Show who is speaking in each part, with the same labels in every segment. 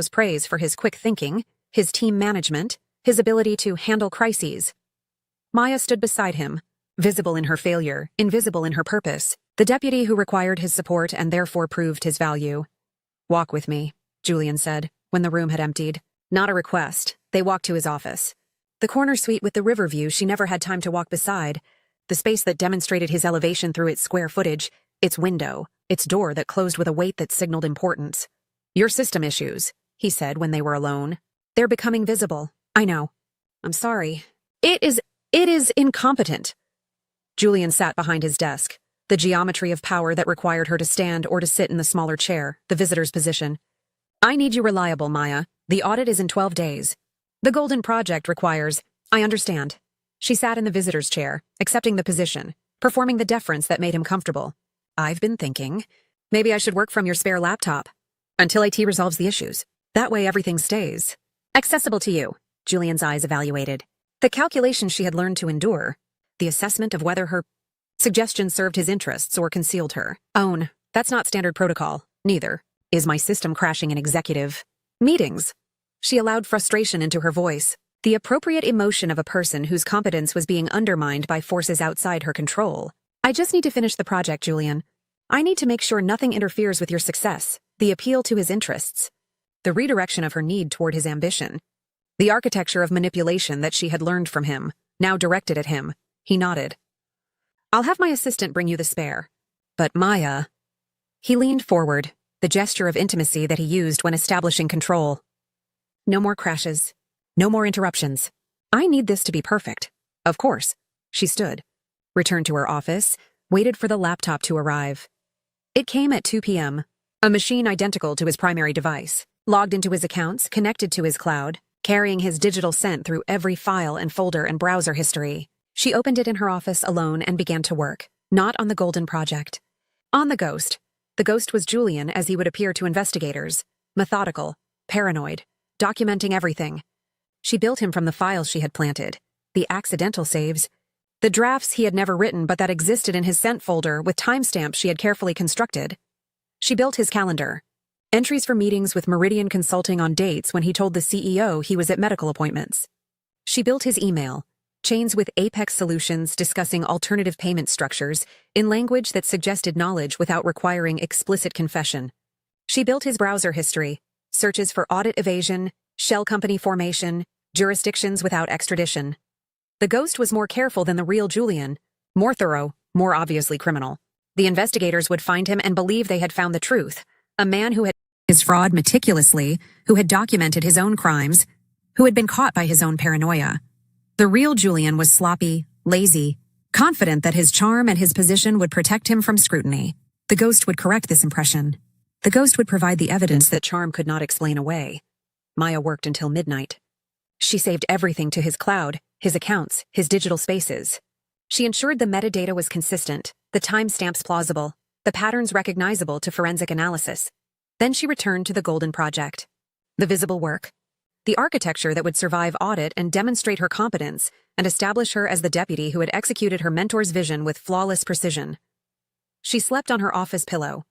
Speaker 1: praise for his quick thinking, his team management, his ability to handle crises. Maya stood beside him, visible in her failure, invisible in her purpose, the deputy who required his support and therefore proved his value. "Walk with me," Julian said, when the room had emptied. Not a request. They walked to his office. The corner suite with the river view she never had time to walk beside, the space that demonstrated his elevation through its square footage, its window, its door that closed with a weight that signaled importance. "Your system issues," he said when they were alone. "They're becoming visible. I know. I'm sorry. It is incompetent." Julian sat behind his desk, the geometry of power that required her to stand or to sit in the smaller chair, the visitor's position. "I need you reliable, Maya. The audit is in 12 days. The Golden Project requires—" "I understand." She sat in the visitor's chair, accepting the position, performing the deference that made him comfortable. "I've been thinking, maybe I should work from your spare laptop, until IT resolves the issues. That way everything stays accessible to you." Julian's eyes evaluated the calculations she had learned to endure, the assessment of whether her suggestion served his interests or concealed her own. "That's not standard protocol. Neither is my system crashing in executive meetings." She allowed frustration into her voice, the appropriate emotion of a person whose competence was being undermined by forces outside her control. "I just need to finish the project, Julian. I need to make sure nothing interferes with your success," the appeal to his interests, the redirection of her need toward his ambition, the architecture of manipulation that she had learned from him, now directed at him. He nodded. "I'll have my assistant bring you the spare. But Maya—" He leaned forward, the gesture of intimacy that he used when establishing control. "No more crashes. No more interruptions. I need this to be perfect." "Of course." She stood, returned to her office, waited for the laptop to arrive. It came at 2 p.m., a machine identical to his primary device, logged into his accounts, connected to his cloud, carrying his digital scent through every file and folder and browser history. She opened it in her office alone and began to work, not on the Golden Project. On the Ghost. The Ghost was Julian as he would appear to investigators, methodical, paranoid, documenting everything. She built him from the files she had planted, the accidental saves, the drafts he had never written but that existed in his sent folder with timestamps she had carefully constructed. She built his calendar, entries for meetings with Meridian Consulting on dates when he told the CEO he was at medical appointments. She built his email, chains with Apex Solutions discussing alternative payment structures in language that suggested knowledge without requiring explicit confession. She built his browser history, searches for audit evasion, shell company formation, jurisdictions without extradition. The Ghost was more careful than the real Julian, more thorough, more obviously criminal. The investigators would find him and believe they had found the truth, a man who had his fraud meticulously, who had documented his own crimes, who had been caught by his own paranoia. The real Julian was sloppy, lazy, confident that his charm and his position would protect him from scrutiny. The Ghost would correct this impression. The Ghost would provide the evidence that charm could not explain away. Maya worked until midnight. She saved everything to his cloud, his accounts, his digital spaces. She ensured the metadata was consistent, the timestamps plausible, the patterns recognizable to forensic analysis. Then she returned to the Golden Project. The visible work. The architecture that would survive audit and demonstrate her competence and establish her as the deputy who had executed her mentor's vision with flawless precision. She slept on her office pillow.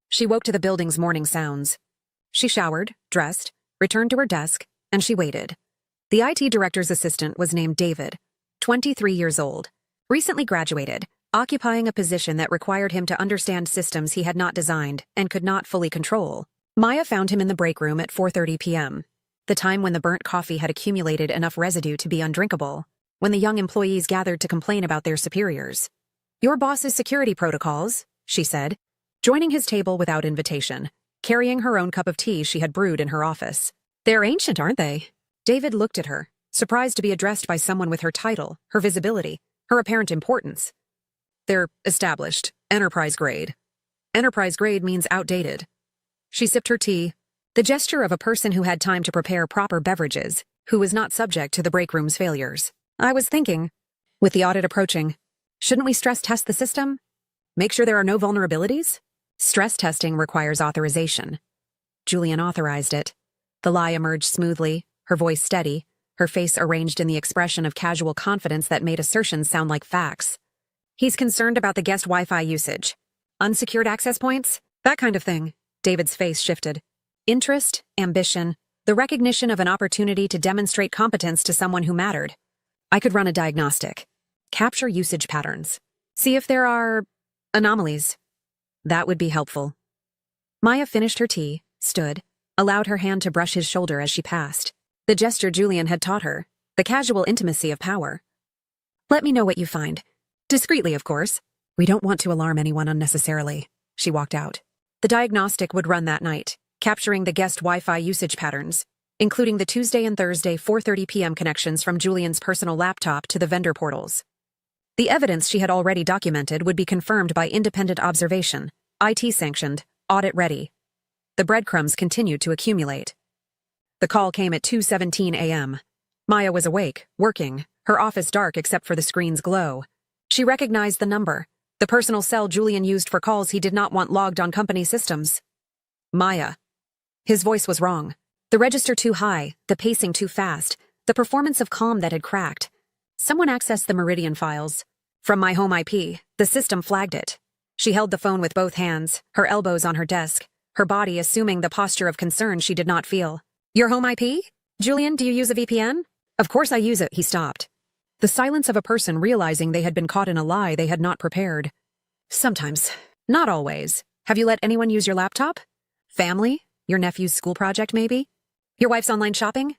Speaker 1: She woke to the building's morning sounds. She showered, dressed, returned to her desk, and she waited. The IT director's assistant was named David, 23 years old, recently graduated, occupying a position that required him to understand systems he had not designed and could not fully control. Maya found him in the break room at 4:30 p.m., the time when the burnt coffee had accumulated enough residue to be undrinkable, when the young employees gathered to complain about their superiors. "Your boss's security protocols," she said, joining his table without invitation, carrying her own cup of tea she had brewed in her office. "They're ancient, aren't they?" David looked at her, surprised to be addressed by someone with her title, her visibility, her apparent importance. "They're established, enterprise grade." Enterprise grade means outdated. She sipped her tea, the gesture of a person who had time to prepare proper beverages, who was not subject to the break room's failures. "I was thinking, with the audit approaching, shouldn't we stress test the system? Make sure there are no vulnerabilities?" "Stress testing requires authorization." Julian authorized it. The lie emerged smoothly, her voice steady, her face arranged in the expression of casual confidence that made assertions sound like facts. "He's concerned about the guest Wi-Fi usage. Unsecured access points? That kind of thing." David's face shifted. Interest, ambition, the recognition of an opportunity to demonstrate competence to someone who mattered. I could run a diagnostic. Capture usage patterns. See if there are anomalies. That would be helpful. Maya finished her tea, stood, allowed her hand to brush his shoulder as she passed. The gesture Julian had taught her, the casual intimacy of power. Let me know what you find. Discreetly, of course. We don't want to alarm anyone unnecessarily. She walked out. The diagnostic would run that night, capturing the guest Wi-Fi usage patterns, including the Tuesday and Thursday 4:30 p.m. connections from Julian's personal laptop to the vendor portals. The evidence she had already documented would be confirmed by independent observation, IT-sanctioned, audit-ready. The breadcrumbs continued to accumulate. The call came at 2:17 a.m. Maya was awake, working, her office dark except for the screen's glow. She recognized the number, the personal cell Julian used for calls he did not want logged on company systems. Maya. His voice was wrong. The register too high, the pacing too fast, the performance of calm that had cracked. Someone accessed the Meridian files. From my home IP, the system flagged it. She held the phone with both hands, her elbows on her desk, her body assuming the posture of concern she did not feel. Your home IP? Julian, do you use a VPN? Of course I use it, he stopped. The silence of a person realizing they had been caught in a lie they had not prepared. Sometimes. Not always. Have you let anyone use your laptop? Family? Your nephew's school project, maybe? Your wife's online shopping?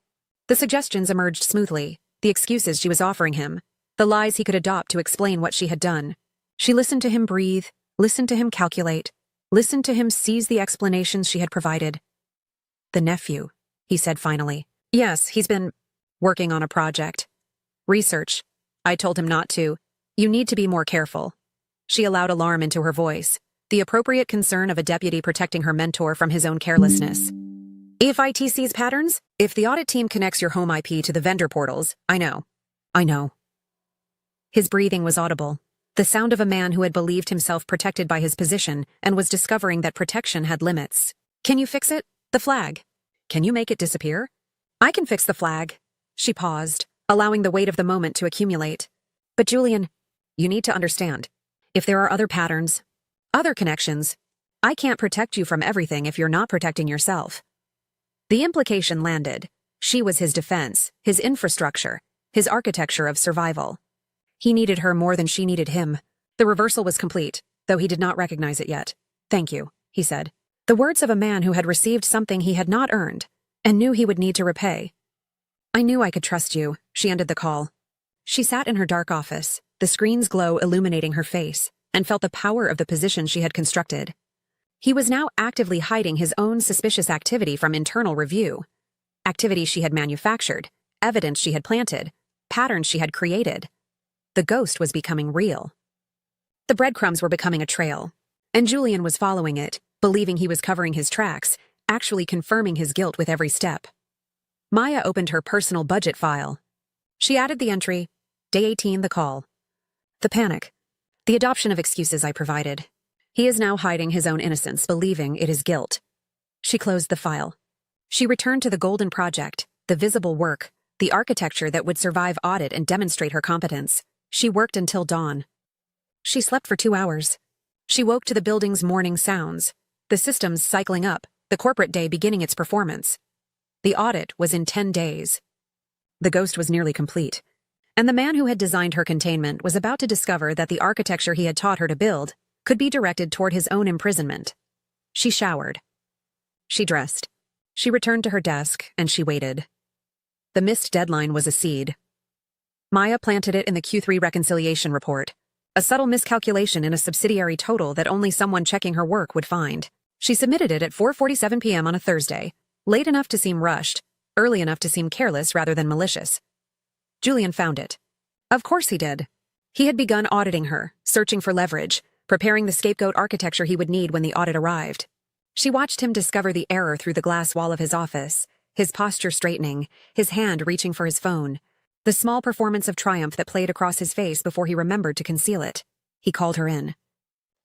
Speaker 1: The suggestions emerged smoothly, the excuses she was offering him, the lies he could adopt to explain what she had done. She listened to him breathe, listened to him calculate, listened to him seize the explanations she had provided. The nephew, he said finally. Yes, he's been working on a project. Research. I told him not to. You need to be more careful. She allowed alarm into her voice, the appropriate concern of a deputy protecting her mentor from his own carelessness. If IT sees patterns, if the audit team connects your home IP to the vendor portals, I know. His breathing was audible, the sound of a man who had believed himself protected by his position and was discovering that protection had limits. Can you fix it? The flag. Can you make it disappear? I can fix the flag. She paused, allowing the weight of the moment to accumulate. But Julian, you need to understand. If there are other patterns, other connections, I can't protect you from everything if you're not protecting yourself. The implication landed. She was his defense, his infrastructure, his architecture of survival. He needed her more than she needed him. The reversal was complete, though he did not recognize it yet. Thank you, he said. The words of a man who had received something he had not earned, and knew he would need to repay. I knew I could trust you, she ended the call. She sat in her dark office, the screen's glow illuminating her face, and felt the power of the position she had constructed. He was now actively hiding his own suspicious activity from internal review. Activity she had manufactured, evidence she had planted, patterns she had created. The ghost was becoming real. The breadcrumbs were becoming a trail, and Julian was following it, believing he was covering his tracks, actually confirming his guilt with every step. Maya opened her personal budget file. She added the entry, Day 18, the call. The panic. The adoption of excuses I provided. He is now hiding his own innocence, believing it is guilt. She closed the file. She returned to the golden project, the visible work, the architecture that would survive audit and demonstrate her competence. She worked until dawn. She slept for 2 hours. She woke to the building's morning sounds, the systems cycling up, the corporate day beginning its performance. The audit was in 10 days. The ghost was nearly complete, and the man who had designed her containment was about to discover that the architecture he had taught her to build could be directed toward his own imprisonment. She showered. She dressed. She returned to her desk, and she waited. The missed deadline was a seed. Maya planted it in the Q3 reconciliation report, a subtle miscalculation in a subsidiary total that only someone checking her work would find. She submitted it at 4:47 p.m. on a Thursday, late enough to seem rushed, early enough to seem careless rather than malicious. Julian found it. Of course he did. He had begun auditing her, searching for leverage, preparing the scapegoat architecture he would need when the audit arrived. She watched him discover the error through the glass wall of his office, his posture straightening, his hand reaching for his phone, the small performance of triumph that played across his face before he remembered to conceal it. He called her in.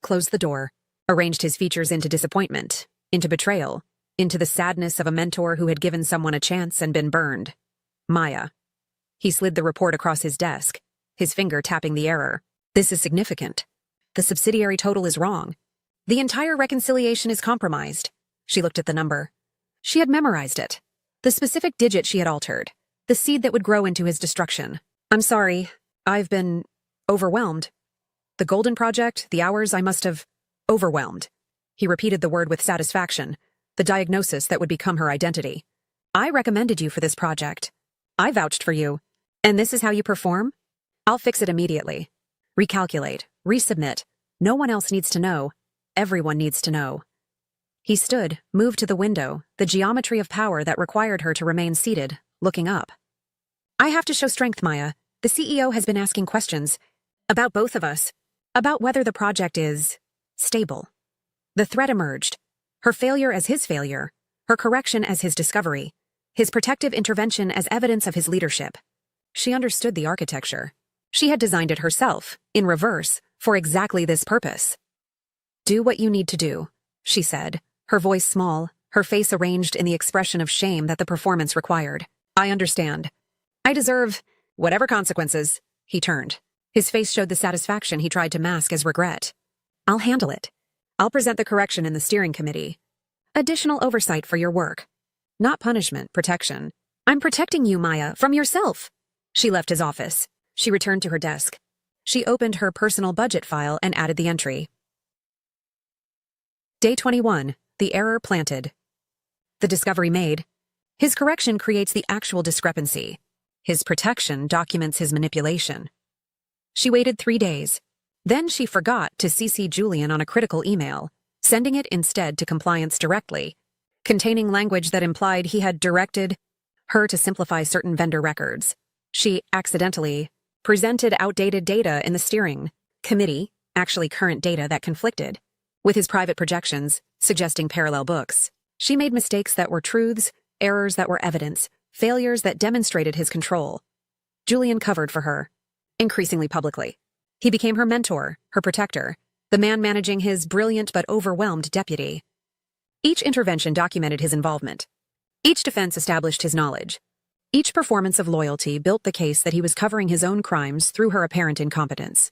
Speaker 1: Closed the door, arranged his features into disappointment, into betrayal, into the sadness of a mentor who had given someone a chance and been burned. Maya. He slid the report across his desk, his finger tapping the error. This is significant. The subsidiary total is wrong. The entire reconciliation is compromised. She looked at the number. She had memorized it. The specific digit she had altered. The seed that would grow into his destruction. I'm sorry. I've been overwhelmed. The Golden Project, the hours I must have overwhelmed. He repeated the word with satisfaction, the diagnosis that would become her identity. I recommended you for this project. I vouched for you. And this is how you perform? I'll fix it immediately. Recalculate, resubmit. No one else needs to know. Everyone needs to know. He stood, moved to the window, the geometry of power that required her to remain seated, looking up. I have to show strength, Maya. The CEO has been asking questions. About both of us. About whether the project is stable. The threat emerged. Her failure as his failure. Her correction as his discovery. His protective intervention as evidence of his leadership. She understood the architecture. She had designed it herself, in reverse, for exactly this purpose. Do what you need to do, she said, her voice small, her face arranged in the expression of shame that the performance required. I understand. I deserve whatever consequences. He turned. His face showed the satisfaction he tried to mask as regret. I'll handle it. I'll present the correction in the steering committee. Additional oversight for your work. Not punishment, protection. I'm protecting you, Maya, from yourself. She left his office. She returned to her desk. She opened her personal budget file and added the entry. Day 21. The error planted. The discovery made. His correction creates the actual discrepancy. His protection documents his manipulation. She waited 3 days. Then she forgot to CC Julian on a critical email, sending it instead to compliance directly, containing language that implied he had directed her to simplify certain vendor records. She accidentally presented outdated data in the steering committee, actually current data that conflicted with his private projections, suggesting parallel books. She made mistakes that were truths, errors that were evidence, failures that demonstrated his control. Julian covered for her, increasingly publicly. He became her mentor, her protector, the man managing his brilliant but overwhelmed deputy. Each intervention documented his involvement. Each defense established his knowledge. Each performance of loyalty built the case that he was covering his own crimes through her apparent incompetence.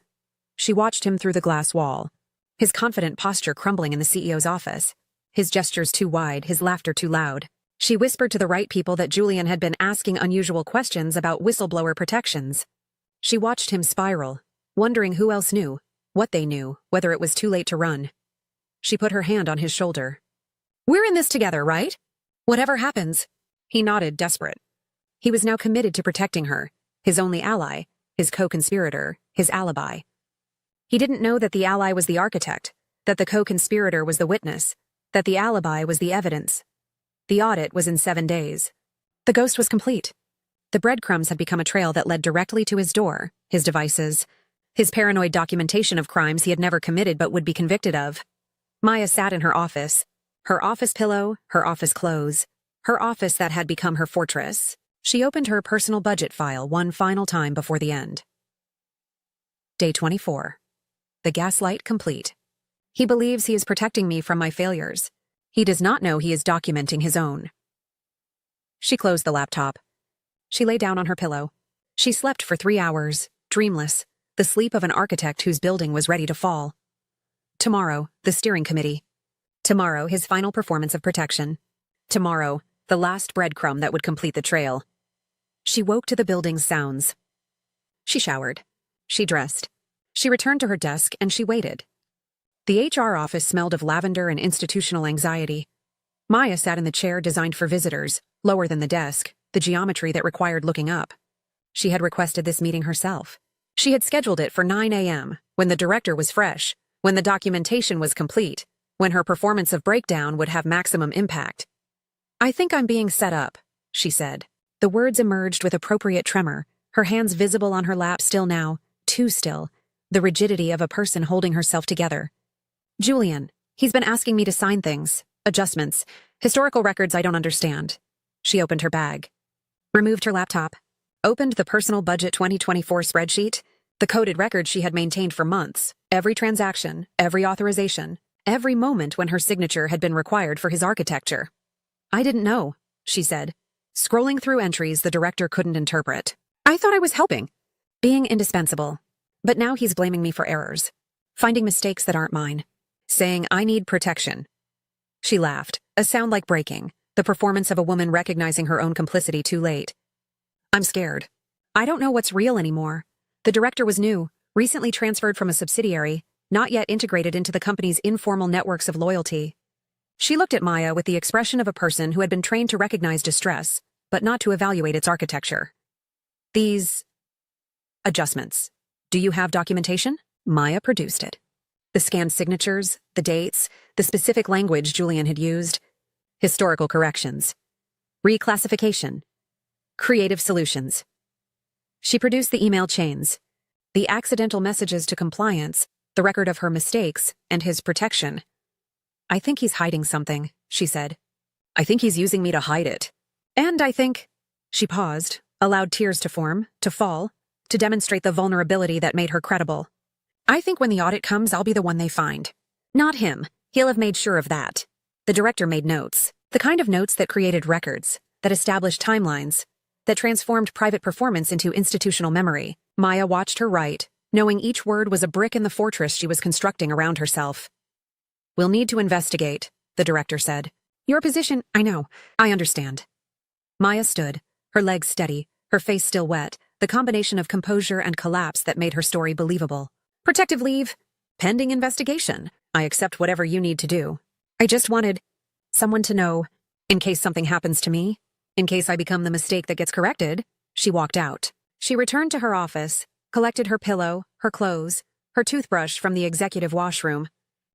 Speaker 1: She watched him through the glass wall, his confident posture crumbling in the CEO's office, his gestures too wide, his laughter too loud. She whispered to the right people that Julian had been asking unusual questions about whistleblower protections. She watched him spiral, wondering who else knew, what they knew, whether it was too late to run. She put her hand on his shoulder. We're in this together, right? Whatever happens. He nodded, desperate. He was now committed to protecting her, his only ally, his co-conspirator, his alibi. He didn't know that the ally was the architect, that the co-conspirator was the witness, that the alibi was the evidence. The audit was in 7 days. The ghost was complete. The breadcrumbs had become a trail that led directly to his door, his devices, his paranoid documentation of crimes he had never committed but would be convicted of. Maya sat in her office pillow, her office clothes, her office that had become her fortress. She opened her personal budget file one final time before the end. Day 24. The gaslight complete. He believes he is protecting me from my failures. He does not know he is documenting his own. She closed the laptop. She lay down on her pillow. She slept for 3 hours, dreamless, the sleep of an architect whose building was ready to fall. Tomorrow, the steering committee. Tomorrow, his final performance of protection. Tomorrow, the last breadcrumb that would complete the trail. She woke to the building's sounds. She showered. She dressed. She returned to her desk and she waited. The HR office smelled of lavender and institutional anxiety. Maya sat in the chair designed for visitors, lower than the desk, the geometry that required looking up. She had requested this meeting herself. She had scheduled it for 9 a.m., when the director was fresh, when the documentation was complete, when her performance of breakdown would have maximum impact. I think I'm being set up, she said. The words emerged with appropriate tremor, her hands visible on her lap still now, too still, the rigidity of a person holding herself together. Julian, he's been asking me to sign things, adjustments, historical records I don't understand. She opened her bag, removed her laptop, opened the personal budget 2024 spreadsheet, the coded record she had maintained for months, every transaction, every authorization, every moment when her signature had been required for his architecture. I didn't know, she said. Scrolling through entries the director couldn't interpret. I thought I was helping, being indispensable. But now he's blaming me for errors, finding mistakes that aren't mine, saying I need protection. She laughed, a sound like breaking, the performance of a woman recognizing her own complicity too late. I'm scared. I don't know what's real anymore. The director was new, recently transferred from a subsidiary, not yet integrated into the company's informal networks of loyalty. She looked at Maya with the expression of a person who had been trained to recognize distress, but not to evaluate its architecture. These adjustments. Do you have documentation? Maya produced it. The scanned signatures, the dates, the specific language Julian had used, historical corrections, reclassification, creative solutions. She produced the email chains, the accidental messages to compliance, the record of her mistakes, and his protection. I think he's hiding something, she said. I think he's using me to hide it. And I think... She paused, allowed tears to form, to fall, to demonstrate the vulnerability that made her credible. I think when the audit comes, I'll be the one they find. Not him. He'll have made sure of that. The director made notes, the kind of notes that created records, that established timelines, that transformed private performance into institutional memory. Maya watched her write, knowing each word was a brick in the fortress she was constructing around herself. We'll need to investigate, the director said. Your position, I know, I understand. Maya stood, her legs steady, her face still wet, the combination of composure and collapse that made her story believable. Protective leave. Pending investigation. I accept whatever you need to do. I just wanted someone to know, in case something happens to me, in case I become the mistake that gets corrected. She walked out. She returned to her office, collected her pillow, her clothes, her toothbrush from the executive washroom.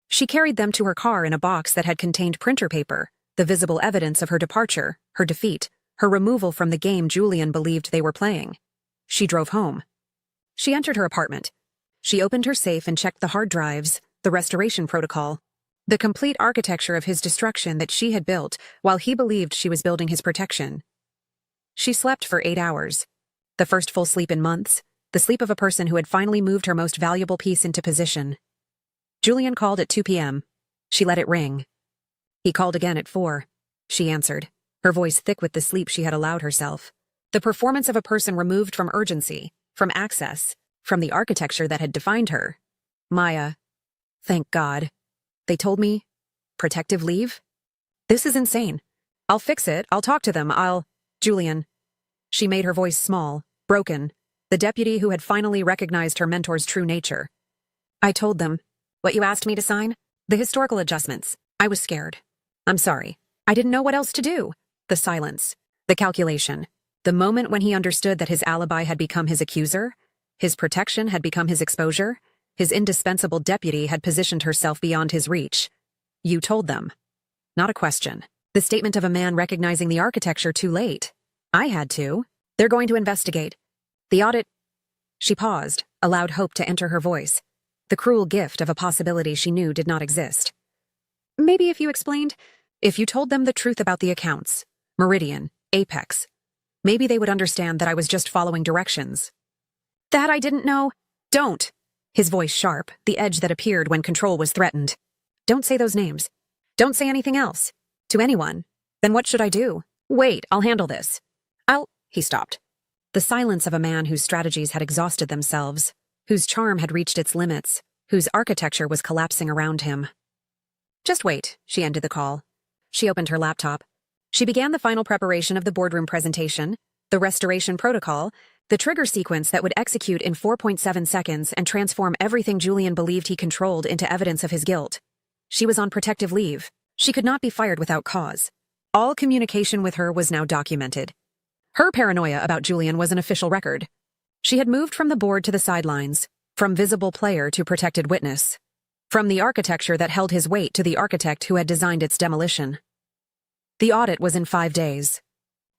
Speaker 1: She carried them to her car in a box that had contained printer paper, the visible evidence of her departure, her defeat, her removal from the game Julian believed they were playing. She drove home. She entered her apartment. She opened her safe and checked the hard drives, the restoration protocol, the complete architecture of his destruction that she had built while he believed she was building his protection. She slept for 8 hours. The first full sleep in months, the sleep of a person who had finally moved her most valuable piece into position. Julian called at 2 p.m. She let it ring. He called again at 4. She answered, her voice thick with the sleep she had allowed herself. The performance of a person removed from urgency, from access, from the architecture that had defined her. Maya. Thank God. They told me. Protective leave? This is insane. I'll fix it. I'll talk to them. Julian. She made her voice small, broken, the deputy who had finally recognized her mentor's true nature. I told them. What you asked me to sign? The historical adjustments. I was scared. I'm sorry. I didn't know what else to do. The silence. The calculation. The moment when he understood that his alibi had become his accuser, his protection had become his exposure, his indispensable deputy had positioned herself beyond his reach. You told them. Not a question. The statement of a man recognizing the architecture too late. I had to. They're going to investigate. The audit... She paused, allowed hope to enter her voice. The cruel gift of a possibility she knew did not exist. Maybe if you explained, if you told them the truth about the accounts, Meridian, Apex, maybe they would understand that I was just following directions. That I didn't know. Don't. His voice sharp, the edge that appeared when control was threatened. Don't say those names. Don't say anything else. To anyone. Then what should I do? Wait, I'll handle this. He stopped. The silence of a man whose strategies had exhausted themselves, whose charm had reached its limits, whose architecture was collapsing around him. Just wait, she ended the call. She opened her laptop. She began the final preparation of the boardroom presentation, the restoration protocol, the trigger sequence that would execute in 4.7 seconds and transform everything Julian believed he controlled into evidence of his guilt. She was on protective leave. She could not be fired without cause. All communication with her was now documented. Her paranoia about Julian was an official record. She had moved from the board to the sidelines, from visible player to protected witness, from the architecture that held his weight to the architect who had designed its demolition. The audit was in 5 days.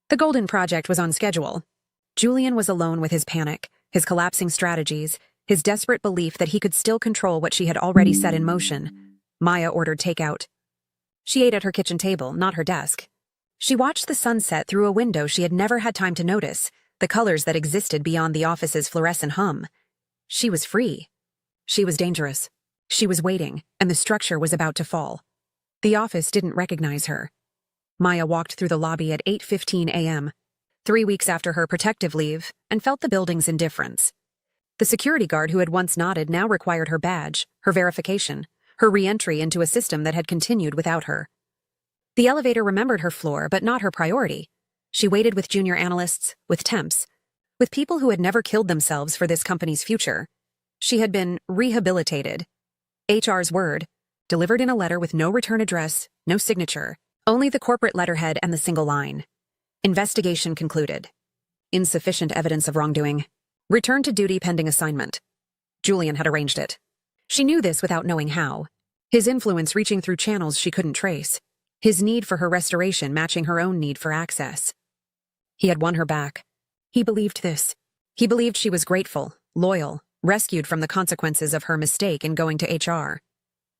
Speaker 1: The Golden Project was on schedule. Julian was alone with his panic, his collapsing strategies, his desperate belief that he could still control what she had already set in motion. Maya ordered takeout. She ate at her kitchen table, not her desk. She watched the sunset through a window she had never had time to notice, the colors that existed beyond the office's fluorescent hum. She was free. She was dangerous. She was waiting, and the structure was about to fall. The office didn't recognize her. Maya walked through the lobby at 8:15 a.m., 3 weeks after her protective leave, and felt the building's indifference. The security guard who had once nodded now required her badge, her verification, her re-entry into a system that had continued without her. The elevator remembered her floor, but not her priority. She waited with junior analysts, with temps, with people who had never killed themselves for this company's future. She had been rehabilitated. HR's word, delivered in a letter with no return address, no signature, only the corporate letterhead and the single line. Investigation concluded. Insufficient evidence of wrongdoing. Return to duty pending assignment. Julian had arranged it. She knew this without knowing how. His influence reaching through channels she couldn't trace. His need for her restoration matching her own need for access. He had won her back. He believed this. He believed she was grateful, loyal, rescued from the consequences of her mistake in going to HR.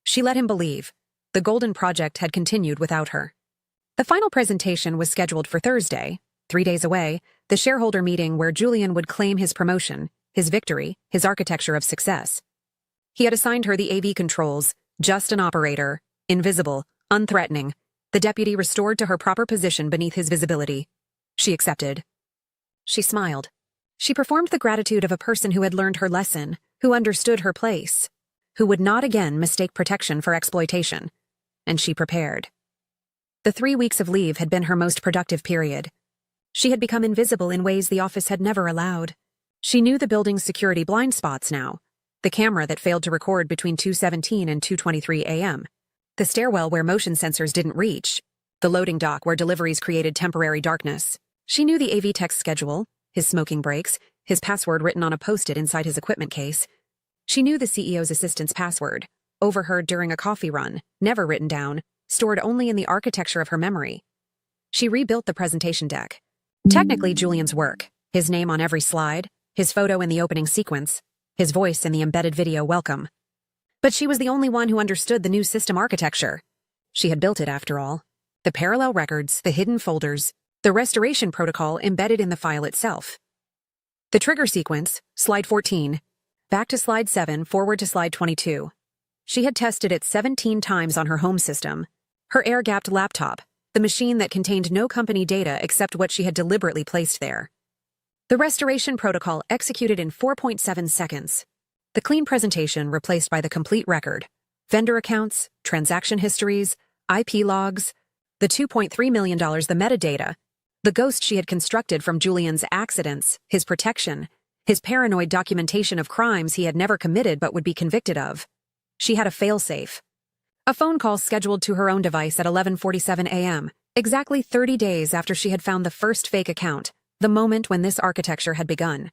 Speaker 1: She let him believe. The Golden Project had continued without her. The final presentation was scheduled for Thursday, 3 days away, the shareholder meeting where Julian would claim his promotion, his victory, his architecture of success. He had assigned her the AV controls, just an operator, invisible, unthreatening, the deputy restored to her proper position beneath his visibility. She accepted. She smiled. She performed the gratitude of a person who had learned her lesson, who understood her place, who would not again mistake protection for exploitation. And she prepared. The 3 weeks of leave had been her most productive period. She had become invisible in ways the office had never allowed. She knew the building's security blind spots now. The camera that failed to record between 2:17 and 2:23 a.m. The stairwell where motion sensors didn't reach. The loading dock where deliveries created temporary darkness. She knew the AV tech's schedule, his smoking breaks, his password written on a post-it inside his equipment case. She knew the CEO's assistant's password, overheard during a coffee run, never written down, stored only in the architecture of her memory. She rebuilt the presentation deck. Technically Julian's work, his name on every slide, his photo in the opening sequence, his voice in the embedded video welcome. But she was the only one who understood the new system architecture. She had built it after all. The parallel records, the hidden folders, the restoration protocol embedded in the file itself. The trigger sequence, slide 14, back to slide 7, forward to slide 22. She had tested it 17 times on her home system, her air-gapped laptop, the machine that contained no company data except what she had deliberately placed there. The restoration protocol executed in 4.7 seconds. The clean presentation replaced by the complete record, vendor accounts, transaction histories, IP logs, the $2.3 million, the metadata, the ghost she had constructed from Julian's accidents, his protection, his paranoid documentation of crimes he had never committed but would be convicted of. She had a failsafe. A phone call scheduled to her own device at 11:47 a.m., exactly 30 days after she had found the first fake account, the moment when this architecture had begun.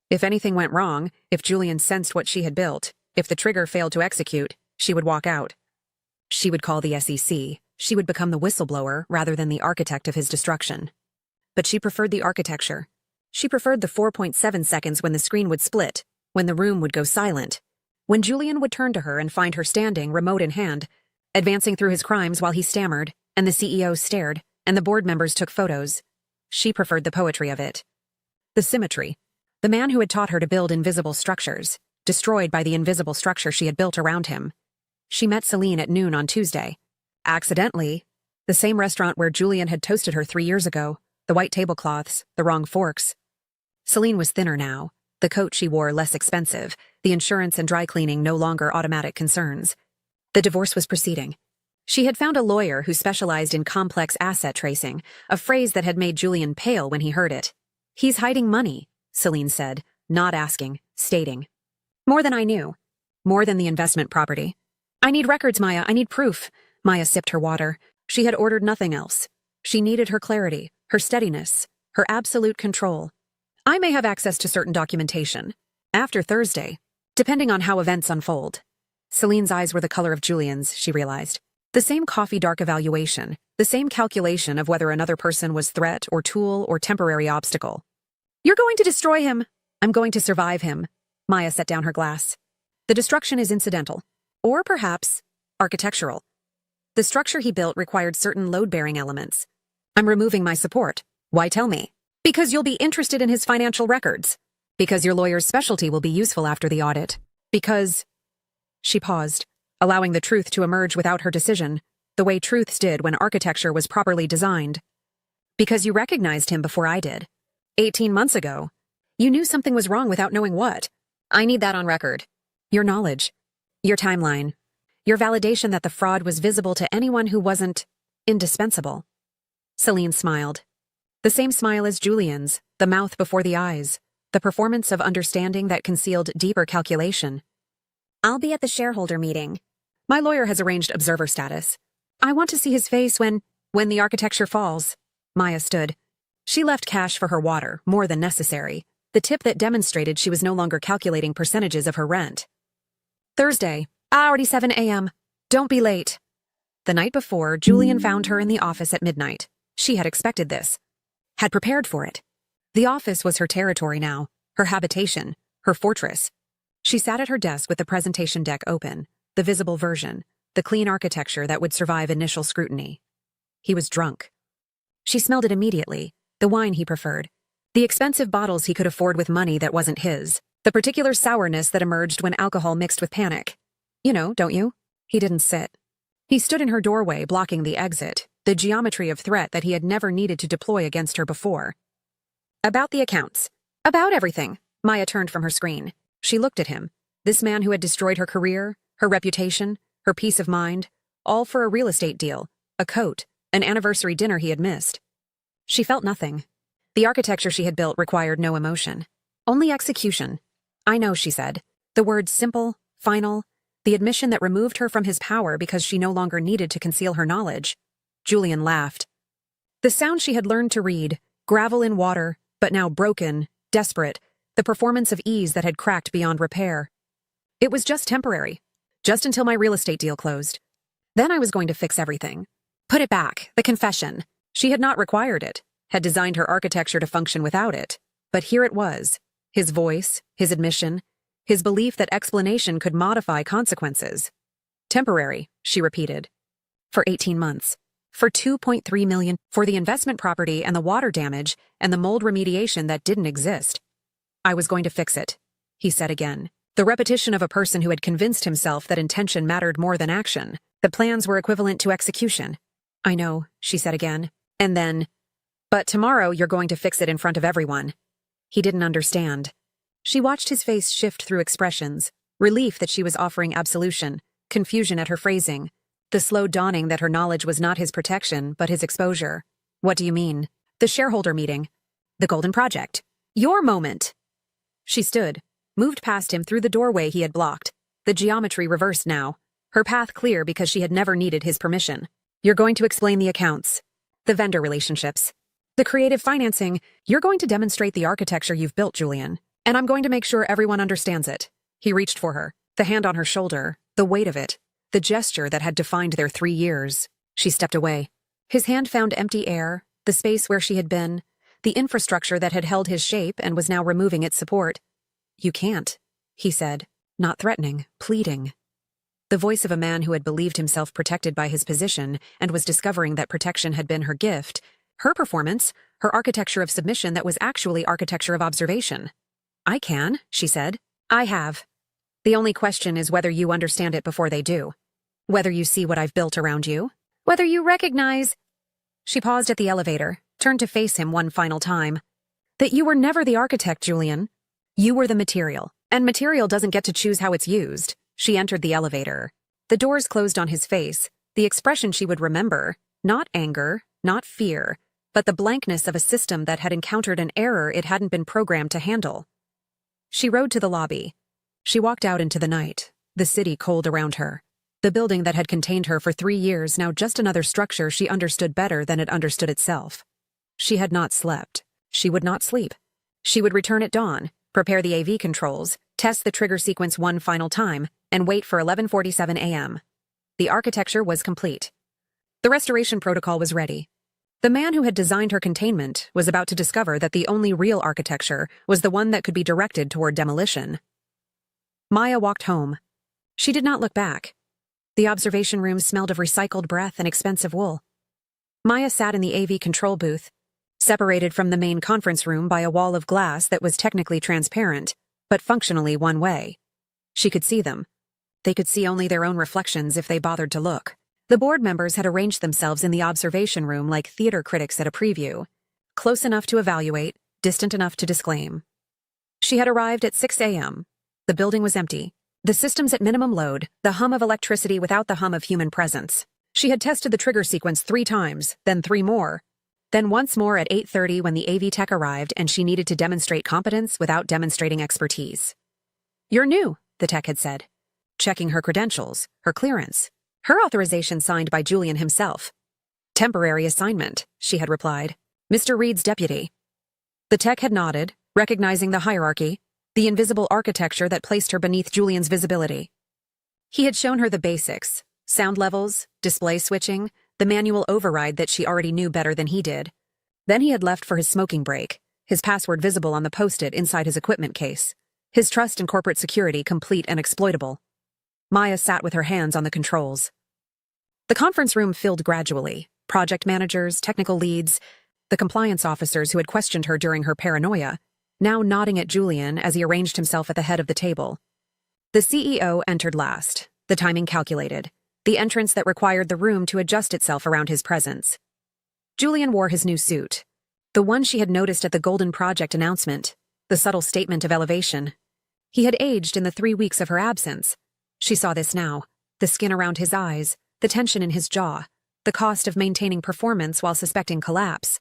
Speaker 1: If anything went wrong, if Julian sensed what she had built, if the trigger failed to execute, she would walk out. She would call the SEC. She would become the whistleblower rather than the architect of his destruction. But she preferred the architecture. She preferred the 4.7 seconds when the screen would split, when the room would go silent, when Julian would turn to her and find her standing, remote in hand, advancing through his crimes while he stammered, and the CEO stared, and the board members took photos. She preferred the poetry of it. The symmetry. The man who had taught her to build invisible structures, destroyed by the invisible structure she had built around him. She met Celine at noon on Tuesday. Accidentally, the same restaurant where Julian had toasted her 3 years ago, the white tablecloths, the wrong forks. Celine was thinner now, the coat she wore less expensive, the insurance and dry cleaning no longer automatic concerns. The divorce was proceeding. She had found a lawyer who specialized in complex asset tracing, a phrase that had made Julian pale when he heard it. "He's hiding money," Celine said, not asking, stating. "More than I knew. More than the investment property. I need records, Maya, I need proof." Maya sipped her water. She had ordered nothing else. She needed her clarity, her steadiness, her absolute control. "I may have access to certain documentation. After Thursday, depending on how events unfold." Celine's eyes were the color of Julian's, she realized. The same coffee-dark evaluation, the same calculation of whether another person was threat or tool or temporary obstacle. "You're going to destroy him. I'm going to survive him." Maya set down her glass. "The destruction is incidental. Or perhaps architectural. The structure he built required certain load-bearing elements. I'm removing my support. Why tell me? Because you'll be interested in his financial records. Because your lawyer's specialty will be useful after the audit. Because..." She paused, allowing the truth to emerge without her decision, the way truths did when architecture was properly designed. "Because you recognized him before I did. 18 months ago. You knew something was wrong without knowing what. I need that on record. Your knowledge. Your timeline. Your validation that the fraud was visible to anyone who wasn't..." Indispensable. Celine smiled. The same smile as Julian's, the mouth before the eyes, the performance of understanding that concealed deeper calculation. I'll be at the shareholder meeting. My lawyer has arranged observer status. I want to see his face when the architecture falls. Maya stood. She left cash for her water, more than necessary, the tip that demonstrated she was no longer calculating percentages of her rent. Thursday, already 7 a.m. Don't be late. The night before, Julian found her in the office at midnight. She had expected this, had prepared for it. The office was her territory now, her habitation, her fortress. She sat at her desk with the presentation deck open, the visible version, the clean architecture that would survive initial scrutiny. He was drunk. She smelled it immediately, the wine he preferred, the expensive bottles he could afford with money that wasn't his, the particular sourness that emerged when alcohol mixed with panic. You know, don't you? He didn't sit. He stood in her doorway blocking the exit, the geometry of threat that he had never needed to deploy against her before. About the accounts. About everything. Maya turned from her screen. She looked at him, this man who had destroyed her career, her reputation, her peace of mind, all for a real estate deal, a coat, an anniversary dinner he had missed. She felt nothing. The architecture she had built required no emotion. Only execution. I know, she said. The words simple, final, the admission that removed her from his power because she no longer needed to conceal her knowledge. Julian laughed. The sound she had learned to read, gravel in water, but now broken, desperate, the performance of ease that had cracked beyond repair. It was just temporary. Just until my real estate deal closed. Then I was going to fix everything. Put it back, the confession. She had not required it, had designed her architecture to function without it. But here it was. His voice, his admission, his belief that explanation could modify consequences. Temporary, she repeated. For 18 months. For $2.3 million, for the investment property and the water damage and the mold remediation that didn't exist. I was going to fix it, he said again. The repetition of a person who had convinced himself that intention mattered more than action, that plans were equivalent to execution. I know, she said again. And then, but tomorrow you're going to fix it in front of everyone. He didn't understand. She watched his face shift through expressions, relief that she was offering absolution, confusion at her phrasing, the slow dawning that her knowledge was not his protection, but his exposure. What do you mean? The shareholder meeting. The Golden Project. Your moment. She stood, moved past him through the doorway he had blocked, the geometry reversed now, her path clear because she had never needed his permission. You're going to explain the accounts, the vendor relationships, the creative financing. You're going to demonstrate the architecture you've built, Julian, and I'm going to make sure everyone understands it. He reached for her, the hand on her shoulder, the weight of it, the gesture that had defined their 3 years. She stepped away. His hand found empty air, the space where she had been, the infrastructure that had held his shape and was now removing its support. You can't, he said, not threatening, pleading. The voice of a man who had believed himself protected by his position and was discovering that protection had been her gift, her performance, her architecture of submission that was actually architecture of observation. I can, she said. I have. The only question is whether you understand it before they do. Whether you see what I've built around you. Whether you recognize... She paused at the elevator, turned to face him one final time. That you were never the architect, Julian. You were the material, and material doesn't get to choose how it's used. She entered the elevator. The doors closed on his face, the expression she would remember, not anger, not fear, but the blankness of a system that had encountered an error it hadn't been programmed to handle. She rode to the lobby. She walked out into the night, the city cold around her. The building that had contained her for 3 years, now just another structure she understood better than it understood itself. She had not slept. She would not sleep. She would return at dawn, prepare the AV controls, test the trigger sequence one final time, and wait for 11:47 a.m. The architecture was complete. The restoration protocol was ready. The man who had designed her containment was about to discover that the only real architecture was the one that could be directed toward demolition. Maya walked home. She did not look back. The observation room smelled of recycled breath and expensive wool. Maya sat in the AV control booth, separated from the main conference room by a wall of glass that was technically transparent, but functionally one way. She could see them. They could see only their own reflections if they bothered to look. The board members had arranged themselves in the observation room like theater critics at a preview, close enough to evaluate, distant enough to disclaim. She had arrived at 6 a.m. The building was empty. The systems at minimum load, the hum of electricity without the hum of human presence. She had tested the trigger sequence 3 times, then 3 more. Then once more at 8:30 when the AV tech arrived and she needed to demonstrate competence without demonstrating expertise. "You're new," the tech had said, checking her credentials, her clearance, her authorization signed by Julian himself. "Temporary assignment," she had replied. "Mr. Reed's deputy." The tech had nodded, recognizing the hierarchy, the invisible architecture that placed her beneath Julian's visibility. He had shown her the basics: sound levels, display switching, the manual override that she already knew better than he did. Then he had left for his smoking break, his password visible on the post-it inside his equipment case, his trust in corporate security complete and exploitable. Maya sat with her hands on the controls. The conference room filled gradually. Project managers, technical leads, the compliance officers who had questioned her during her paranoia, now nodding at Julian as he arranged himself at the head of the table. The CEO entered last, the timing calculated, the entrance that required the room to adjust itself around his presence. Julian wore his new suit, the one she had noticed at the Golden Project announcement, the subtle statement of elevation. He had aged in the 3 weeks of her absence. She saw this now, the skin around his eyes, the tension in his jaw, the cost of maintaining performance while suspecting collapse.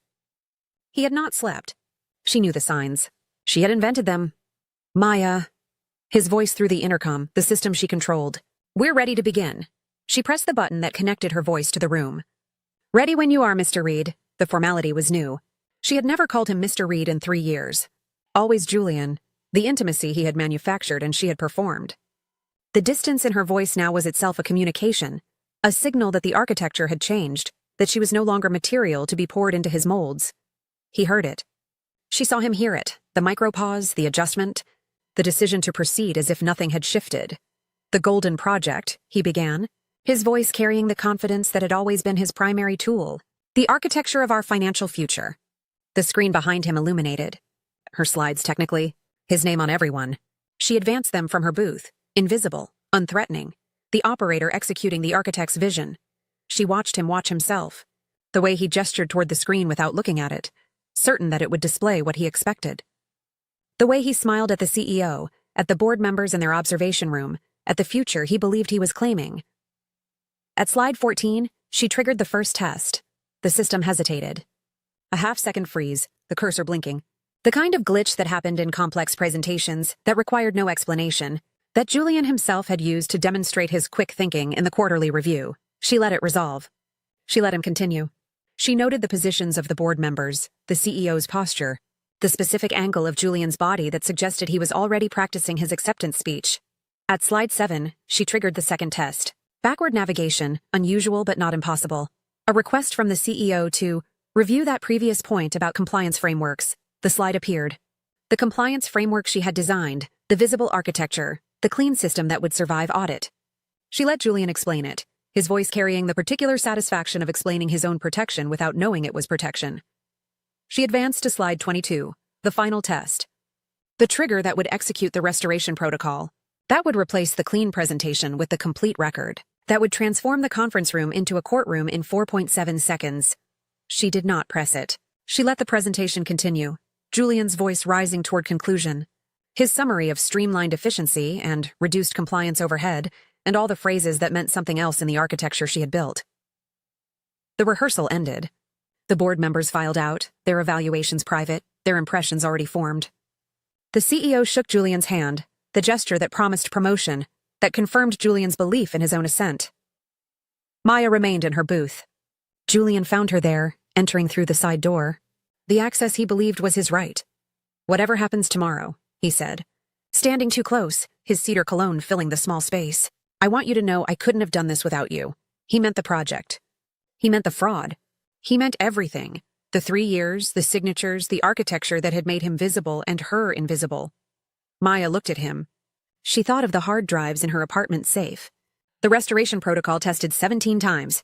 Speaker 1: He had not slept. She knew the signs. She had invented them. "Maya." His voice through the intercom, the system she controlled. "We're ready to begin." She pressed the button that connected her voice to the room. "Ready when you are, Mr. Reed." The formality was new. She had never called him Mr. Reed in 3 years. Always Julian, the intimacy he had manufactured and she had performed. The distance in her voice now was itself a communication, a signal that the architecture had changed, that she was no longer material to be poured into his molds. He heard it. She saw him hear it, the micropause, the adjustment, the decision to proceed as if nothing had shifted. "The Golden Project," he began, his voice carrying the confidence that had always been his primary tool. "The architecture of our financial future." The screen behind him illuminated. Her slides, technically, his name on everyone. She advanced them from her booth, invisible, unthreatening, the operator executing the architect's vision. She watched him watch himself, the way he gestured toward the screen without looking at it, certain that it would display what he expected. The way he smiled at the CEO, at the board members in their observation room, at the future he believed he was claiming. At slide 14, she triggered the first test. The system hesitated. A half-second freeze, the cursor blinking. The kind of glitch that happened in complex presentations that required no explanation, that Julian himself had used to demonstrate his quick thinking in the quarterly review. She let it resolve. She let him continue. She noted the positions of the board members, the CEO's posture, the specific angle of Julian's body that suggested he was already practicing his acceptance speech. At slide 7, she triggered the second test. Backward navigation, unusual but not impossible. A request from the CEO to review that previous point about compliance frameworks. The slide appeared. The compliance framework she had designed, the visible architecture, the clean system that would survive audit. She let Julian explain it, his voice carrying the particular satisfaction of explaining his own protection without knowing it was protection. She advanced to slide 22, the final test. The trigger that would execute the restoration protocol. That would replace the clean presentation with the complete record. That would transform the conference room into a courtroom in 4.7 seconds. She did not press it. She let the presentation continue, Julian's voice rising toward conclusion. His summary of streamlined efficiency and reduced compliance overhead, and all the phrases that meant something else in the architecture she had built. The rehearsal ended. The board members filed out, their evaluations private, their impressions already formed. The CEO shook Julian's hand, the gesture that promised promotion, that confirmed Julian's belief in his own ascent. Maya remained in her booth. Julian found her there, entering through the side door. The access he believed was his right. "Whatever happens tomorrow," he said, standing too close, his cedar cologne filling the small space. "I want you to know I couldn't have done this without you." He meant the project. He meant the fraud. He meant everything. The 3 years, the signatures, the architecture that had made him visible and her invisible. Maya looked at him. She thought of the hard drives in her apartment safe. The restoration protocol tested 17 times.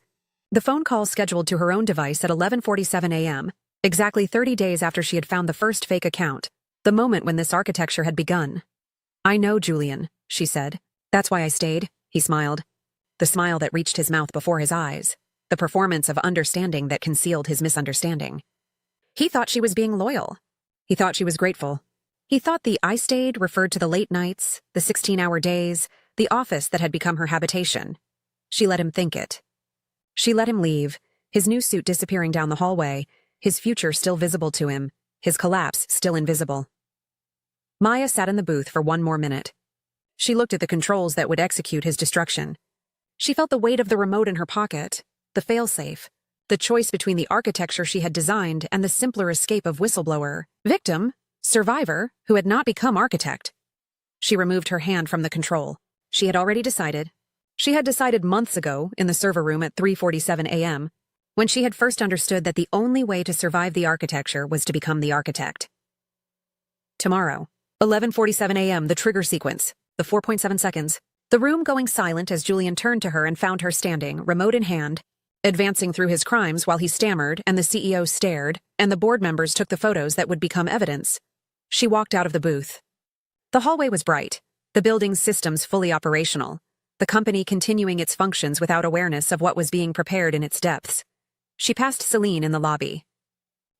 Speaker 1: The phone call scheduled to her own device at 11:47 a.m., exactly 30 days after she had found the first fake account, the moment when this architecture had begun. "I know, Julian," she said. "That's why I stayed," he smiled. The smile that reached his mouth before his eyes, the performance of understanding that concealed his misunderstanding. He thought she was being loyal. He thought she was grateful. He thought the "I stayed" referred to the late nights, the 16-hour days, the office that had become her habitation. She let him think it. She let him leave, his new suit disappearing down the hallway, his future still visible to him, his collapse still invisible. Maya sat in the booth for one more minute. She looked at the controls that would execute his destruction. She felt the weight of the remote in her pocket, the failsafe, the choice between the architecture she had designed and the simpler escape of whistleblower, victim, survivor, who had not become architect. She removed her hand from the control. She had already decided. She had decided months ago in the server room at 3:47 a.m., when she had first understood that the only way to survive the architecture was to become the architect. Tomorrow, 11:47 a.m., the trigger sequence, the 4.7 seconds, the room going silent as Julian turned to her and found her standing, remote in hand, advancing through his crimes while he stammered and the CEO stared, and the board members took the photos that would become evidence. She walked out of the booth. The hallway was bright, the building's systems fully operational, the company continuing its functions without awareness of what was being prepared in its depths. She passed Celine in the lobby.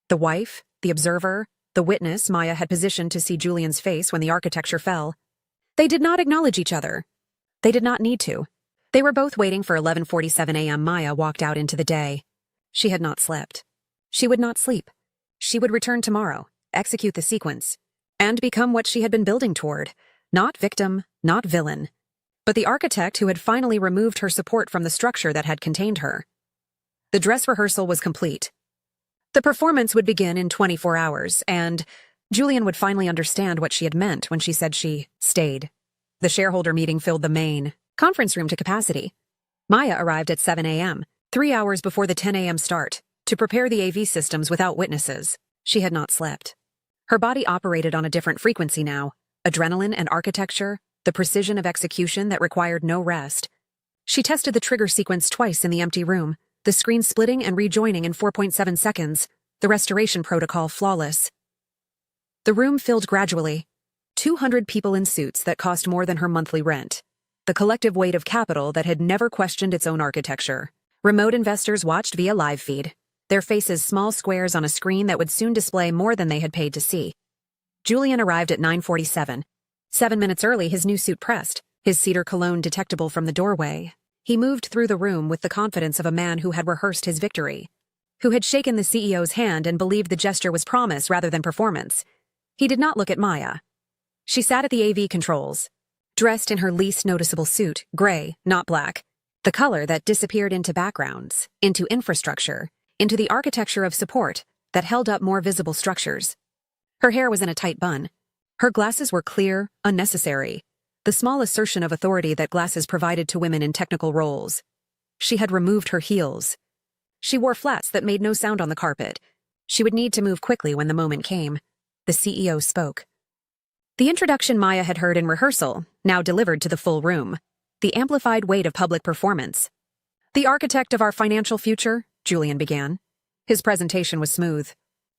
Speaker 1: The wife, the observer, the witness Maya had positioned to see Julian's face when the architecture fell. They did not acknowledge each other. They did not need to. They were both waiting for 11:47 a.m. Maya walked out into the day. She had not slept. She would not sleep. She would return tomorrow, execute the sequence, and become what she had been building toward. Not victim, not villain, but the architect who had finally removed her support from the structure that had contained her. The dress rehearsal was complete. The performance would begin in 24 hours, and Julian would finally understand what she had meant when she said she stayed. The shareholder meeting filled the main conference room to capacity. Maya arrived at 7 a.m., 3 hours before the 10 a.m. start, to prepare the AV systems without witnesses. She had not slept. Her body operated on a different frequency now, adrenaline and architecture, the precision of execution that required no rest. She tested the trigger sequence twice in the empty room, the screen splitting and rejoining in 4.7 seconds, the restoration protocol flawless. The room filled gradually. 200 people in suits that cost more than her monthly rent. The collective weight of capital that had never questioned its own architecture. Remote investors watched via live feed, their faces small squares on a screen that would soon display more than they had paid to see. Julian arrived at 9:47. 7 minutes early, his new suit pressed, his cedar cologne detectable from the doorway. He moved through the room with the confidence of a man who had rehearsed his victory, who had shaken the CEO's hand and believed the gesture was promise rather than performance. He did not look at Maya. She sat at the AV controls, dressed in her least noticeable suit, gray, not black, the color that disappeared into backgrounds, into infrastructure, into the architecture of support that held up more visible structures. Her hair was in a tight bun. Her glasses were clear, unnecessary, the small assertion of authority that glasses provided to women in technical roles. She had removed her heels. She wore flats that made no sound on the carpet. She would need to move quickly when the moment came. The CEO spoke. The introduction Maya had heard in rehearsal, now delivered to the full room. The amplified weight of public performance. The architect of our financial future, Julian began. His presentation was smooth.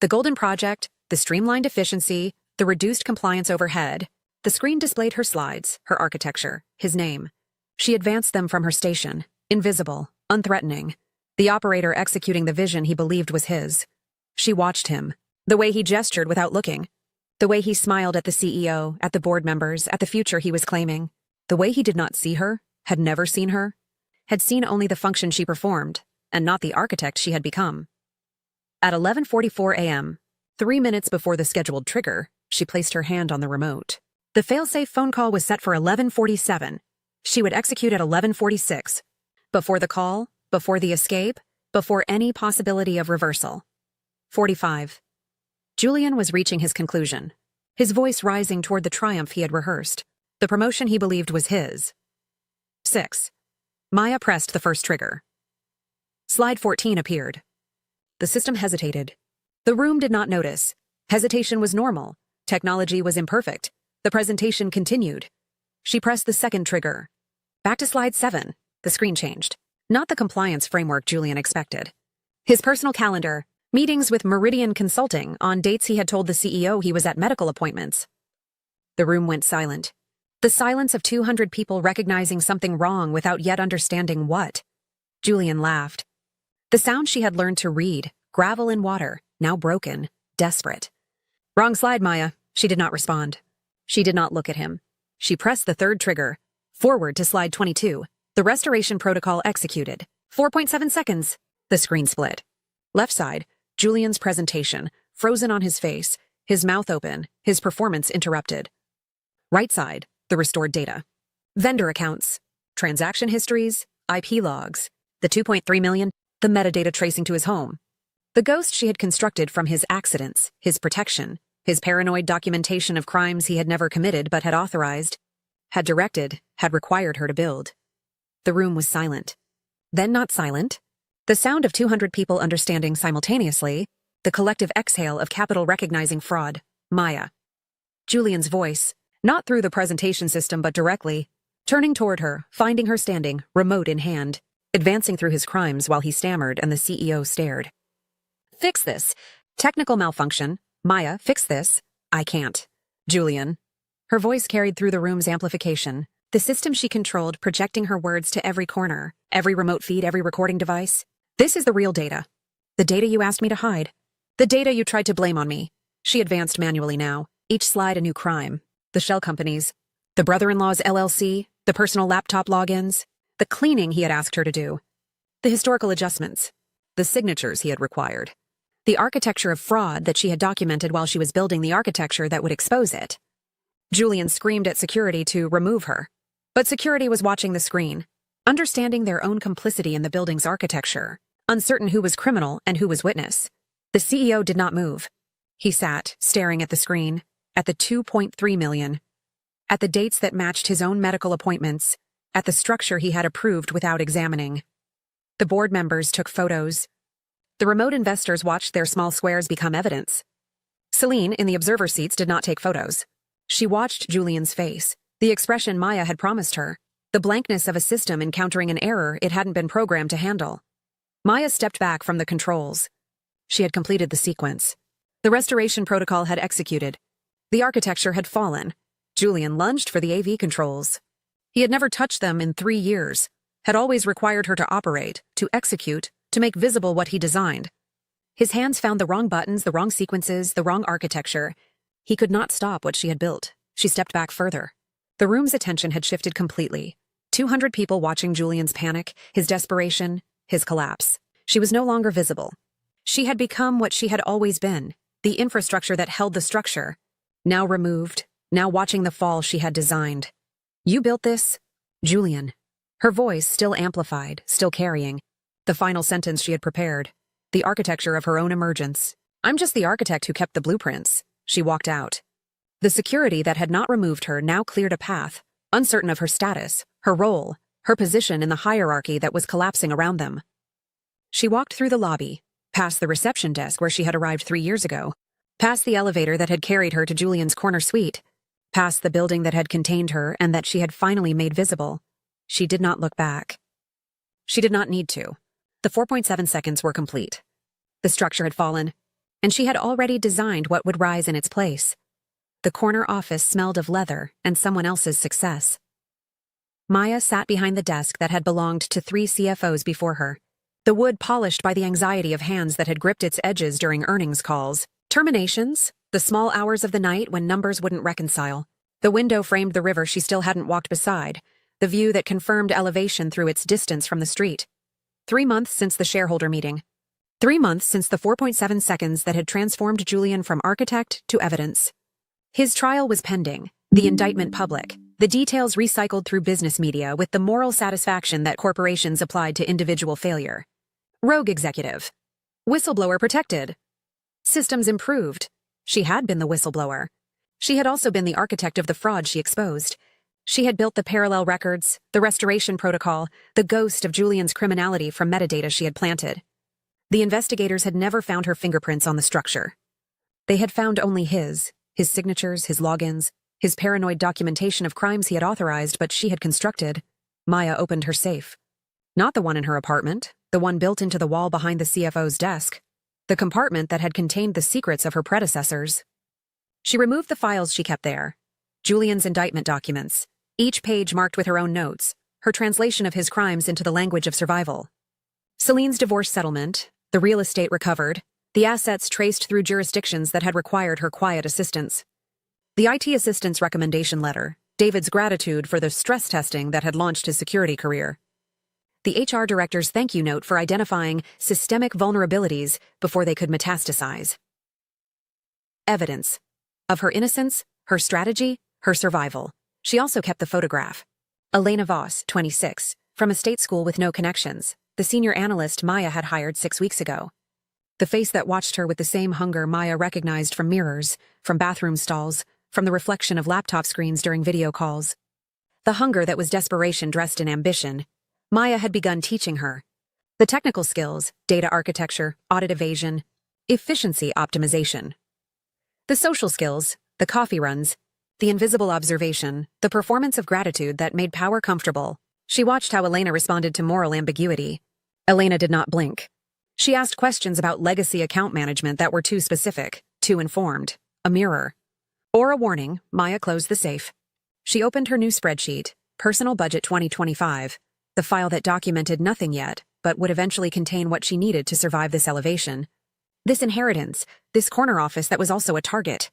Speaker 1: The Golden Project, the streamlined efficiency, the reduced compliance overhead. The screen displayed her slides, her architecture, his name. She advanced them from her station, invisible, unthreatening. The operator executing the vision he believed was his. She watched him, the way he gestured without looking. The way he smiled at the CEO, at the board members, at the future he was claiming. The way he did not see her, had never seen her, had seen only the function she performed, and not the architect she had become. At 11:44 a.m., 3 minutes before the scheduled trigger, she placed her hand on the remote. The failsafe phone call was set for 11:47. She would execute at 11:46. Before the call, before the escape, before any possibility of reversal. 45. Julian was reaching his conclusion, his voice rising toward the triumph he had rehearsed, the promotion he believed was his. 6. Maya pressed the first trigger. Slide 14 appeared. The system hesitated. The room did not notice. Hesitation was normal. Technology was imperfect. The presentation continued. She pressed the second trigger. Back to slide 7. The screen changed. Not the compliance framework Julian expected. His personal calendar. Meetings with Meridian Consulting on dates he had told the CEO he was at medical appointments. The room went silent. The silence of 200 people recognizing something wrong without yet understanding what. Julian laughed. The sound she had learned to read, gravel in water, now broken, desperate. Wrong slide, Maya. She did not respond. She did not look at him. She pressed the third trigger. Forward to slide 22. The restoration protocol executed. 4.7 seconds. The screen split. Left side, Julian's presentation, frozen on his face, his mouth open, his performance interrupted. Right side, the restored data. Vendor accounts, transaction histories, IP logs, the 2.3 million, the metadata tracing to his home. The ghost she had constructed from his accidents, his protection, his paranoid documentation of crimes he had never committed but had authorized, had directed, had required her to build. The room was silent. Then not silent. The sound of 200 people understanding simultaneously, the collective exhale of capital recognizing fraud, Maya. Julian's voice, not through the presentation system but directly, turning toward her, finding her standing, remote in hand, advancing through his crimes while he stammered and the CEO stared. Fix this. Technical malfunction. Maya, fix this. I can't. Julian. Her voice carried through the room's amplification, the system she controlled projecting her words to every corner, every remote feed, every recording device. This is the real data. The data you asked me to hide. The data you tried to blame on me. She advanced manually now, each slide a new crime. The shell companies, the brother-in-law's LLC, the personal laptop logins, the cleaning he had asked her to do, the historical adjustments, the signatures he had required, the architecture of fraud that she had documented while she was building the architecture that would expose it. Julian screamed at security to remove her, but security was watching the screen, understanding their own complicity in the building's architecture, uncertain who was criminal and who was witness. The CEO did not move. He sat, staring at the screen, at the 2.3 million, at the dates that matched his own medical appointments, at the structure he had approved without examining. The board members took photos. The remote investors watched their small squares become evidence. Celine, in the observer seats, did not take photos. She watched Julian's face, the expression Maya had promised her, the blankness of a system encountering an error it hadn't been programmed to handle. Maya stepped back from the controls. She had completed the sequence. The restoration protocol had executed. The architecture had fallen. Julian lunged for the AV controls. He had never touched them in 3 years, had always required her to operate, to execute, to make visible what he designed. His hands found the wrong buttons, the wrong sequences, the wrong architecture. He could not stop what she had built. She stepped back further. The room's attention had shifted completely. 200 people watching Julian's panic, his desperation, his collapse. She was no longer visible. She had become what she had always been, the infrastructure that held the structure. Now removed, now watching the fall she had designed. You built this? Julian. Her voice still amplified, still carrying. The final sentence she had prepared. The architecture of her own emergence. I'm just the architect who kept the blueprints. She walked out. The security that had not removed her now cleared a path, uncertain of her status, her role, her position in the hierarchy that was collapsing around them. She walked through the lobby, past the reception desk where she had arrived 3 years ago, past the elevator that had carried her to Julian's corner suite, past the building that had contained her and that she had finally made visible. She did not look back. She did not need to. The 4.7 seconds were complete. The structure had fallen, and she had already designed what would rise in its place. The corner office smelled of leather and someone else's success. Maya sat behind the desk that had belonged to 3 CFOs before her, the wood polished by the anxiety of hands that had gripped its edges during earnings calls, terminations, the small hours of the night when numbers wouldn't reconcile. The window framed the river she still hadn't walked beside, the view that confirmed elevation through its distance from the street. 3 months since the shareholder meeting. 3 months since the 4.7 seconds that had transformed Julian from architect to evidence. His trial was pending, the indictment public, the details recycled through business media with the moral satisfaction that corporations applied to individual failure. Rogue executive. Whistleblower protected. Systems improved. She had been the whistleblower. She had also been the architect of the fraud she exposed. She had built the parallel records, the restoration protocol, the ghost of Julian's criminality from metadata she had planted. The investigators had never found her fingerprints on the structure. They had found only his signatures, his logins, his paranoid documentation of crimes he had authorized but she had constructed. Maya opened her safe. Not the one in her apartment, the one built into the wall behind the CFO's desk. The compartment that had contained the secrets of her predecessors. She removed the files she kept there. Julian's indictment documents, each page marked with her own notes, her translation of his crimes into the language of survival. Celine's divorce settlement, the real estate recovered, the assets traced through jurisdictions that had required her quiet assistance. The IT assistant's recommendation letter, David's gratitude for the stress testing that had launched his security career. The HR director's thank you note for identifying systemic vulnerabilities before they could metastasize. Evidence of her innocence, her strategy, her survival. She also kept the photograph. Elena Voss, 26, from a state school with no connections, the senior analyst Maya had hired 6 weeks ago. The face that watched her with the same hunger Maya recognized from mirrors, from bathroom stalls, from the reflection of laptop screens during video calls. The hunger that was desperation dressed in ambition. Maya had begun teaching her. The technical skills, data architecture, audit evasion, efficiency optimization. The social skills, the coffee runs, the invisible observation, the performance of gratitude that made power comfortable. She watched how Elena responded to moral ambiguity. Elena did not blink. She asked questions about legacy account management that were too specific, too informed. A mirror. Or a warning. Maya closed the safe. She opened her new spreadsheet, Personal Budget 2025, the file that documented nothing yet, but would eventually contain what she needed to survive this elevation. This inheritance, this corner office that was also a target.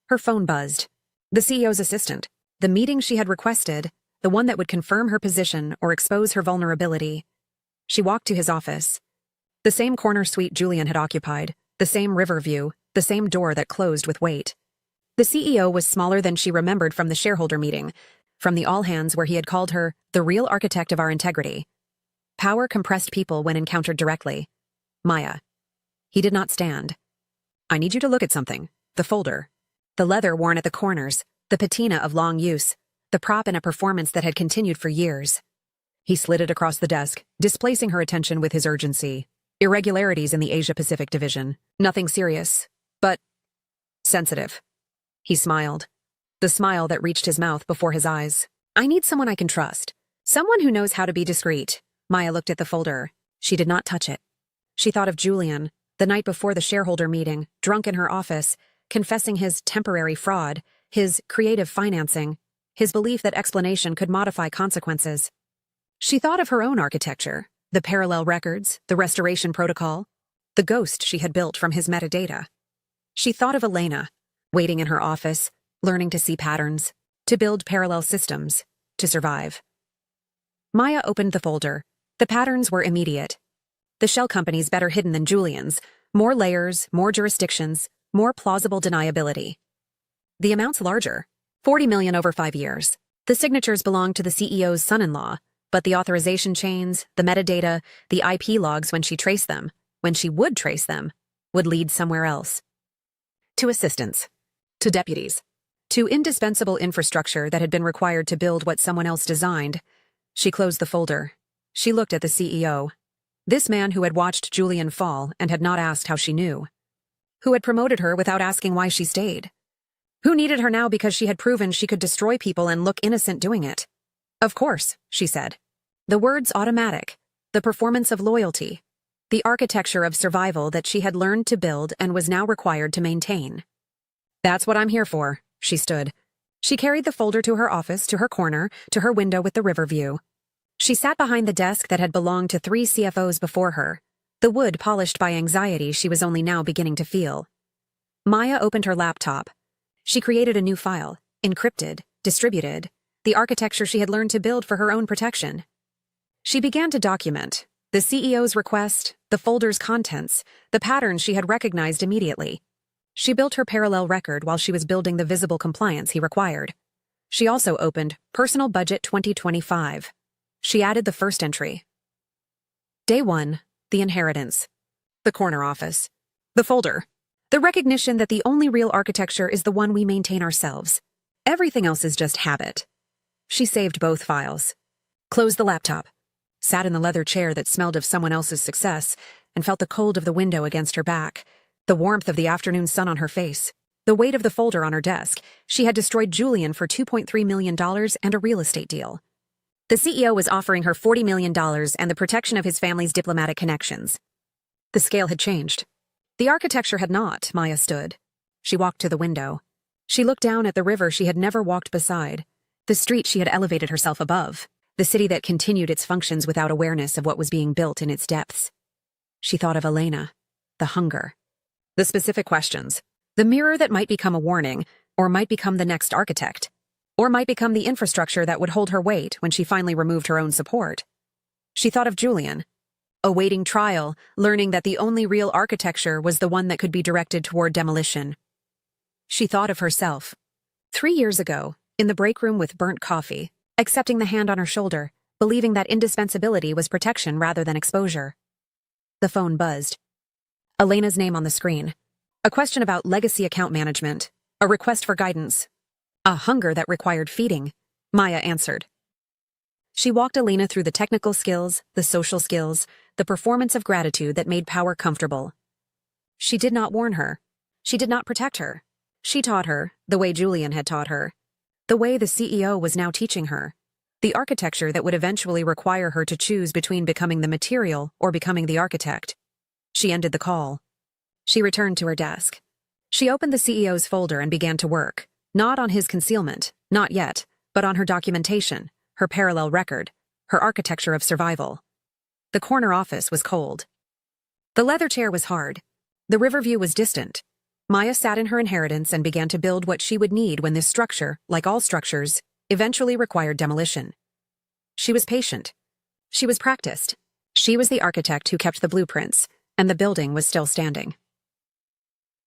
Speaker 1: Her phone buzzed. The CEO's assistant. The meeting she had requested, the one that would confirm her position or expose her vulnerability. She walked to his office. The same corner suite Julian had occupied, the same river view, the same door that closed with weight. The CEO was smaller than she remembered from the shareholder meeting, from the all-hands where he had called her the real architect of our integrity. Power compressed people when encountered directly. Maya. He did not stand. I need you to look at something. The folder. The leather worn at the corners, the patina of long use, the prop in a performance that had continued for years. He slid it across the desk, displacing her attention with his urgency. Irregularities in the Asia-Pacific division. Nothing serious, but sensitive. He smiled. The smile that reached his mouth before his eyes. I need someone I can trust. Someone who knows how to be discreet. Maya looked at the folder. She did not touch it. She thought of Julian, the night before the shareholder meeting, drunk in her office, confessing his temporary fraud, his creative financing, his belief that explanation could modify consequences. She thought of her own architecture, the parallel records, the restoration protocol, the ghost she had built from his metadata. She thought of Elena, waiting in her office, learning to see patterns, to build parallel systems, to survive. Maya opened the folder. The patterns were immediate. The shell companies better hidden than Julian's, more layers, more jurisdictions, more plausible deniability. The amounts larger, 40 million over 5 years. The signatures belonged to the CEO's son-in-law, but the authorization chains, the metadata, the IP logs when she traced them, when she would trace them, would lead somewhere else. To assistants. To deputies. To indispensable infrastructure that had been required to build what someone else designed. She closed the folder. She looked at the CEO. This man who had watched Julian fall and had not asked how she knew. Who had promoted her without asking why she stayed. Who needed her now because she had proven she could destroy people and look innocent doing it. Of course, she said. The words automatic. The performance of loyalty. The architecture of survival that she had learned to build and was now required to maintain. That's what I'm here for, she stood. She carried the folder to her office, to her corner, to her window with the river view. She sat behind the desk that had belonged to 3 CFOs before her, the wood polished by anxiety she was only now beginning to feel. Maya opened her laptop. She created a new file, encrypted, distributed, the architecture she had learned to build for her own protection. She began to document the CEO's request, the folder's contents, the patterns she had recognized immediately. She built her parallel record while she was building the visible compliance he required. She also opened Personal Budget 2025. She added the first entry. Day 1, the inheritance. The corner office. The folder. The recognition that the only real architecture is the one we maintain ourselves. Everything else is just habit. She saved both files. Closed the laptop. Sat in the leather chair that smelled of someone else's success and felt the cold of the window against her back, the warmth of the afternoon sun on her face, the weight of the folder on her desk. She had destroyed Julian for $2.3 million and a real estate deal. The CEO was offering her $40 million and the protection of his family's diplomatic connections. The scale had changed. The architecture had not. Maya stood. She walked to the window. She looked down at the river she had never walked beside, the street she had elevated herself above, the city that continued its functions without awareness of what was being built in its depths. She thought of Elena, the hunger, the specific questions, the mirror that might become a warning, or might become the next architect, or might become the infrastructure that would hold her weight when she finally removed her own support. She thought of Julian, awaiting trial, learning that the only real architecture was the one that could be directed toward demolition. She thought of herself. 3 years ago, in the break room with burnt coffee, accepting the hand on her shoulder, believing that indispensability was protection rather than exposure. The phone buzzed. Elena's name on the screen. A question about legacy account management. A request for guidance. A hunger that required feeding. Maya answered. She walked Elena through the technical skills, the social skills, the performance of gratitude that made power comfortable. She did not warn her. She did not protect her. She taught her, the way Julian had taught her. The way the CEO was now teaching her. The architecture that would eventually require her to choose between becoming the material or becoming the architect. She ended the call. She returned to her desk. She opened the CEO's folder and began to work, not on his concealment, not yet, but on her documentation, her parallel record, her architecture of survival. The corner office was cold. The leather chair was hard. The riverview was distant. Maya sat in her inheritance and began to build what she would need when this structure, like all structures, eventually required demolition. She was patient. She was practiced. She was the architect who kept the blueprints, and the building was still standing.